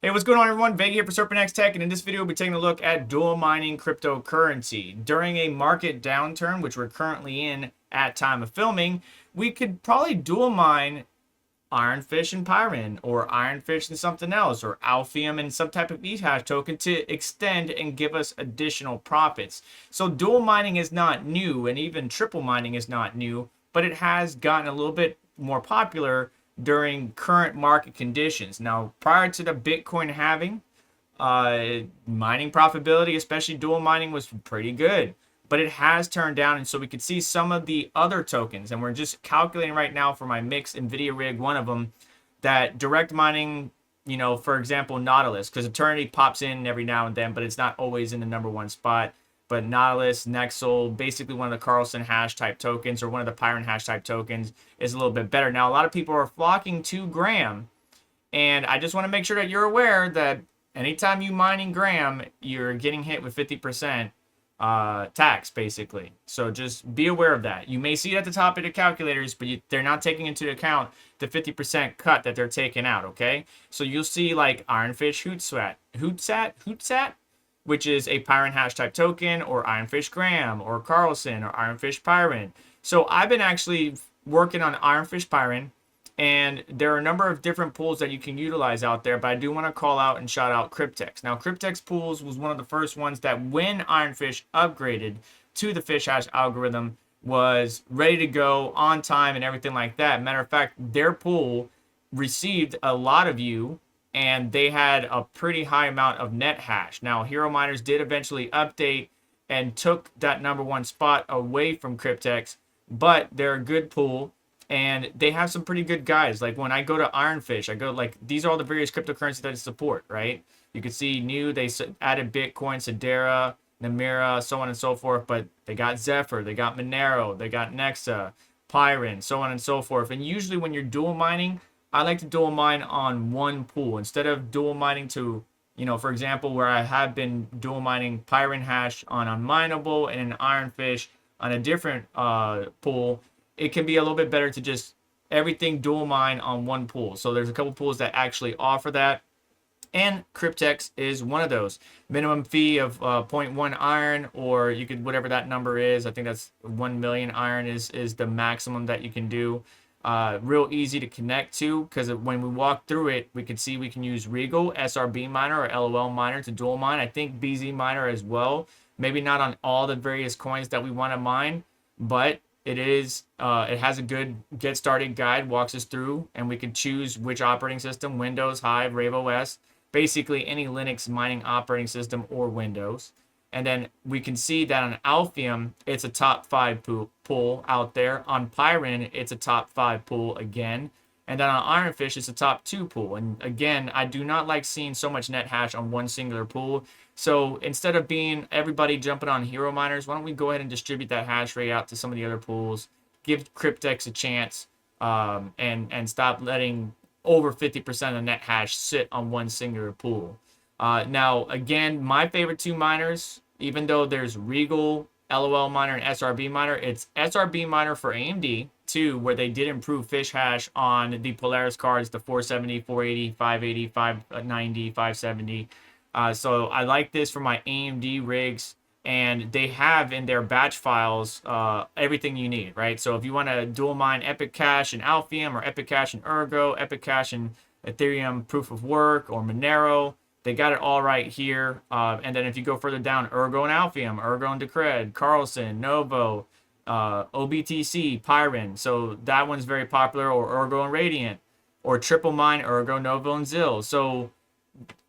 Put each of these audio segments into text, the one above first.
Hey, what's going on, everyone? Vega here for SerpentX Tech, and in this video, we'll be taking a look at dual mining cryptocurrency. During a market downturn, which we're currently in at time of filming, we could probably dual mine Ironfish and Pyrin, or Ironfish and something else, or Alphium and some type of ETH token to extend and give us additional profits. So dual mining is not new, and even triple mining is not new, but it has gotten a little bit more popular during current market conditions. Now, prior to the Bitcoin halving, mining profitability, especially dual mining, was pretty good, but it has turned down. And so we could see some of the other tokens, and we're just calculating right now for my mixed Nvidia rig, one of them, that direct mining, for example, Nautilus, because Eternity pops in every now and then, but it's not always in the number one spot. But Nautilus, Nexel, basically one of the Carlson hash type tokens or one of the Pyrin hash type tokens, is a little bit better. Now, a lot of people are flocking to Gram, and I just want to make sure that you're aware that anytime you mining Gram, you're getting hit with 50% tax, basically. So just be aware of that. You may see it at the top of the calculators, but they're not taking into account the 50% cut that they're taking out, okay? So you'll see like Ironfish Hootsat, which is a Pyrin hash type token, or Ironfish Gram, or Carlson, or Ironfish Pyrin. So I've been actually working on Ironfish Pyrin, and there are a number of different pools that you can utilize out there, but I do want to call out and shout out Kryptex. Now, Kryptex pools was one of the first ones that, when Ironfish upgraded to the fish hash algorithm, was ready to go on time and everything like that. Matter of fact, their pool received a lot of you, and they had a pretty high amount of net hash. Now, Hero Miners did eventually update and took that number one spot away from Kryptex, but they're a good pool, and they have some pretty good guys. Like when I go to Ironfish, I go like, these are all the various cryptocurrencies that they support, right? You can see new, they added Bitcoin, Sedera, Namira, so on and so forth, but they got Zephyr, they got Monero, they got Nexa, Pyrin, so on and so forth. And usually when you're dual mining, I like to dual mine on one pool instead of dual mining to, for example, where I have been dual mining Pyrin hash on Unminable and an Ironfish on a different pool. It can be a little bit better to just everything dual mine on one pool. So there's a couple pools that actually offer that, and Kryptex is one of those. Minimum fee of 0.1 iron, or you could, whatever that number is, I think that's 1 million iron is the maximum that you can do. Real easy to connect to, because when we walk through it, we can see we can use Regal, SRB miner, or LOL miner to dual mine. I think BZ miner as well. Maybe not on all the various coins that we want to mine, but it has a good get started guide, walks us through, and we can choose which operating system: Windows, Hive, HiveOS, basically any Linux mining operating system or Windows. And then we can see that on Alphium, it's a top 5 pool out there. On Pyrin, it's a top 5 pool again. And then on Ironfish, it's a top 2 pool. And again, I do not like seeing so much net hash on one singular pool. So instead of being everybody jumping on hero miners, why don't we go ahead and distribute that hash rate out to some of the other pools, give Kryptex a chance, and stop letting over 50% of net hash sit on one singular pool. Now, again, my favorite two miners, even though there's Regal, LOL miner, and SRB miner, it's SRB miner for AMD, too, where they did improve fish hash on the Polaris cards, the 470, 480, 580, 590, 570. So I like this for my AMD rigs, and they have in their batch files everything you need, right? So if you want to dual mine Epic Cash and Alphium, or Epic Cash and Ergo, Epic Cash and Ethereum Proof of Work, or Monero, they got it all right here. And then if you go further down, Ergo and Alphium, Ergo and Decred, Carlson, Novo, OBTC, Pyrin. So that one's very popular, or Ergo and Radiant, or Triple Mine, Ergo, Novo, and Zill. So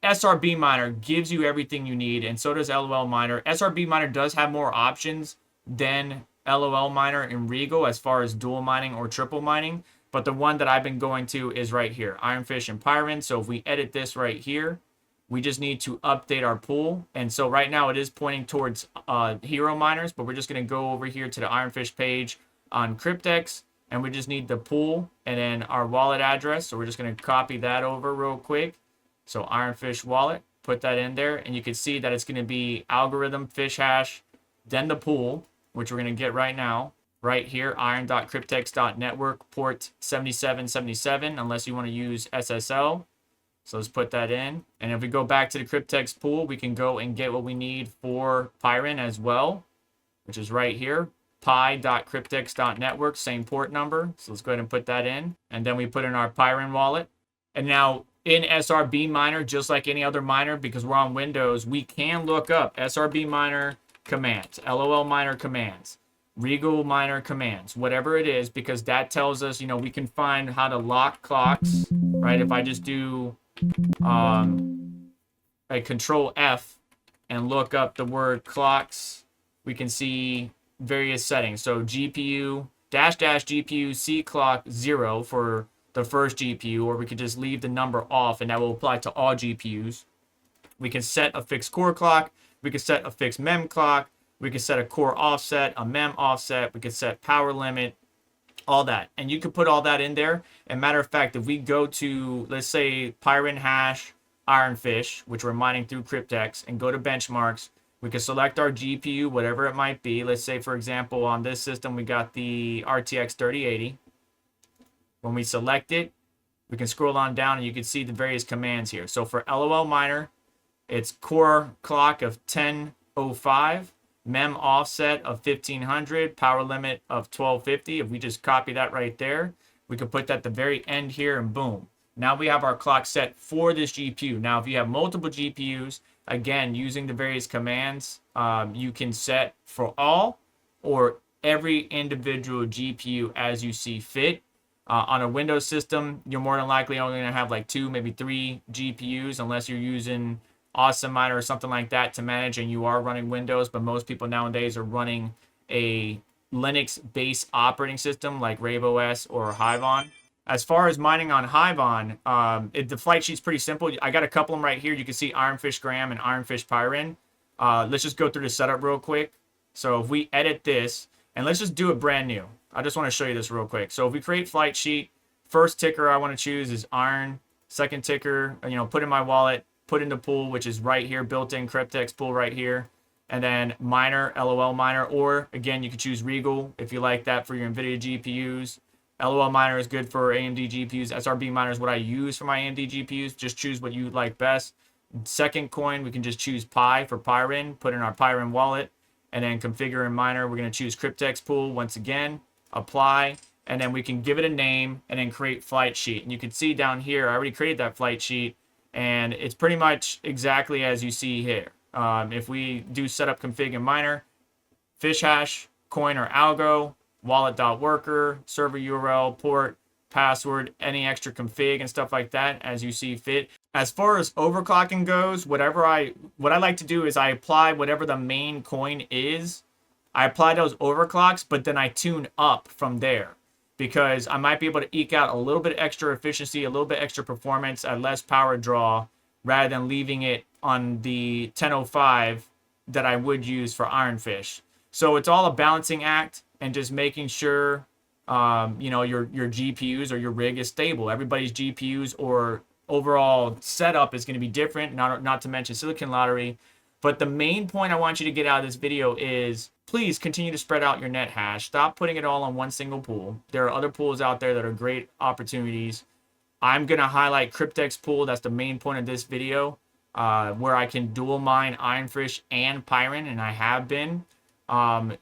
SRB Miner gives you everything you need, and so does LOL Miner. SRB Miner does have more options than LOL Miner and Regal as far as dual mining or triple mining, but the one that I've been going to is right here, Ironfish and Pyrin. So if we edit this right here, we just need to update our pool. And so right now it is pointing towards hero miners, but we're just going to go over here to the Ironfish page on Kryptex, and we just need the pool and then our wallet address. So we're just going to copy that over real quick. So Ironfish wallet, put that in there, and you can see that it's going to be algorithm, fish hash, then the pool, which we're going to get right now, right here, iron.cryptex.network, port 7777, unless you want to use SSL. So let's put that in. And if we go back to the Kryptex pool, we can go and get what we need for Pyrin as well, which is right here. pi.cryptex.network, same port number. So let's go ahead and put that in. And then we put in our Pyrin wallet. And now in SRB Miner, just like any other miner, because we're on Windows, we can look up SRB Miner commands, LOL Miner commands, Regal Miner commands, whatever it is, because that tells us, we can find how to lock clocks, right? If I just do a Control F and look up the word clocks, we can see various settings. So GPU --GPU C clock 0 for the first GPU, or we could just leave the number off and that will apply to all GPUs. We can set a fixed core clock. We can set a fixed mem clock. We can set a core offset, a mem offset. We can set power limit, all that. And you can put all that in there. And matter of fact, if we go to, let's say, Pyrinhash, Ironfish, which we're mining through Kryptex, and go to benchmarks, we can select our GPU, whatever it might be. Let's say, for example, on this system, we got the RTX 3080. When we select it, we can scroll on down and you can see the various commands here. So for LOL Miner, it's core clock of 1005, mem offset of 1500, power limit of 1250. If we just copy that right there, we can put that at the very end here and boom. Now we have our clock set for this GPU. Now, if you have multiple GPUs, again, using the various commands, you can set for all or every individual GPU as you see fit. On a Windows system, you're more than likely only going to have like 2, maybe 3 GPUs unless you're using Awesome Miner or something like that to manage and you are running Windows. But most people nowadays are running a Linux-based operating system like HiveOS or HiveOS. As far as mining on HiveOS, the flight sheet's pretty simple. I got a couple of them right here. You can see Ironfish Gram and Ironfish Pyrin. Let's just go through the setup real quick. So if we edit this, and let's just do it brand new. I just want to show you this real quick. So if we create flight sheet, first ticker I want to choose is Iron. Second ticker, put in my wallet, put in the pool, which is right here, built-in Kryptex pool right here. And then miner, LOL Miner, or again, you can choose Regal if you like that for your Nvidia GPUs. LOL Miner is good for AMD GPUs. SRB Miner is what I use for my AMD GPUs. Just choose what you like best. Second coin, we can just choose Pi for Pyrin, put in our Pyrin wallet, and then configure in miner. We're going to choose Kryptex pool once again, apply, and then we can give it a name and then create flight sheet. And you can see down here, I already created that flight sheet, and it's pretty much exactly as you see here. If we do setup config in miner, fish hash, coin or algo, wallet.worker, server URL, port, password, any extra config and stuff like that as you see fit. As far as overclocking goes, what I like to do is I apply whatever the main coin is. I apply those overclocks, but then I tune up from there because I might be able to eke out a little bit extra efficiency, a little bit extra performance at less power draw rather than leaving it on the 1005 that I would use for Ironfish. So it's all a balancing act and just making sure your GPUs or your rig is stable. Everybody's GPUs or overall setup is going to be different, not to mention Silicon Lottery. But the main point I want you to get out of this video is please continue to spread out your net hash. Stop putting it all on one single pool. There are other pools out there that are great opportunities. I'm going to highlight Kryptex pool. That's the main point of this video, where I can dual mine Ironfish and Pyrin, and I have been.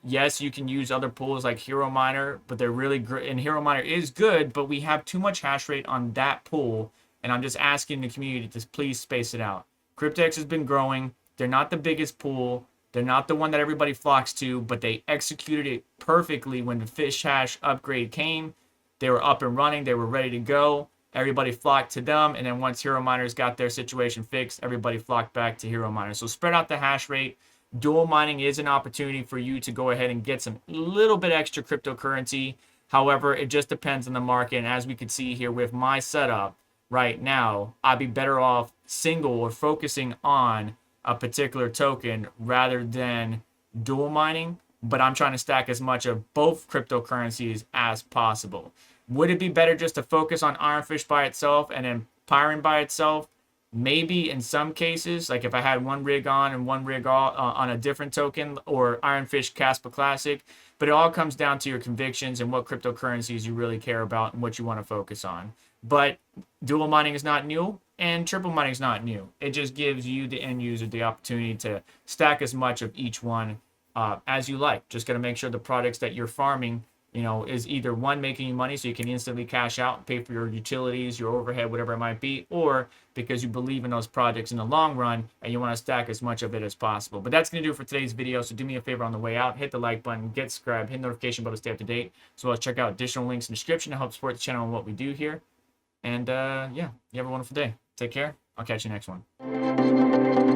Yes, you can use other pools like Hero Miner, but they're really great. And Hero Miner is good, but we have too much hash rate on that pool. And I'm just asking the community to please space it out. Kryptex has been growing. They're not the biggest pool. They're not the one that everybody flocks to, but they executed it perfectly when the fish hash upgrade came. They were up and running. They were ready to go. Everybody flocked to them. And then once Hero Miners got their situation fixed, everybody flocked back to Hero Miners. So spread out the hash rate. Dual mining is an opportunity for you to go ahead and get some little bit extra cryptocurrency. However, it just depends on the market. And as we can see here with my setup right now, I'd be better off single or focusing on a particular token rather than dual mining. But I'm trying to stack as much of both cryptocurrencies as possible. Would it be better just to focus on Ironfish by itself and then Pyrin by itself? Maybe in some cases, like if I had one rig on and one rig on a different token, or Ironfish Casper Classic. But it all comes down to your convictions and what cryptocurrencies you really care about and what you want to focus on. But dual mining is not new. And triple mining is not new. It just gives you, the end user, the opportunity to stack as much of each one as you like. Just got to make sure the products that you're farming, you know, is either one, making you money so you can instantly cash out and pay for your utilities, your overhead, whatever it might be, or because you believe in those projects in the long run and you want to stack as much of it as possible. But that's going to do it for today's video. So do me a favor on the way out, hit the like button, get subscribed, hit the notification bell to stay up to date, as well as check out additional links in the description to help support the channel and what we do here. And yeah, you have a wonderful day. Take care. I'll catch you next one.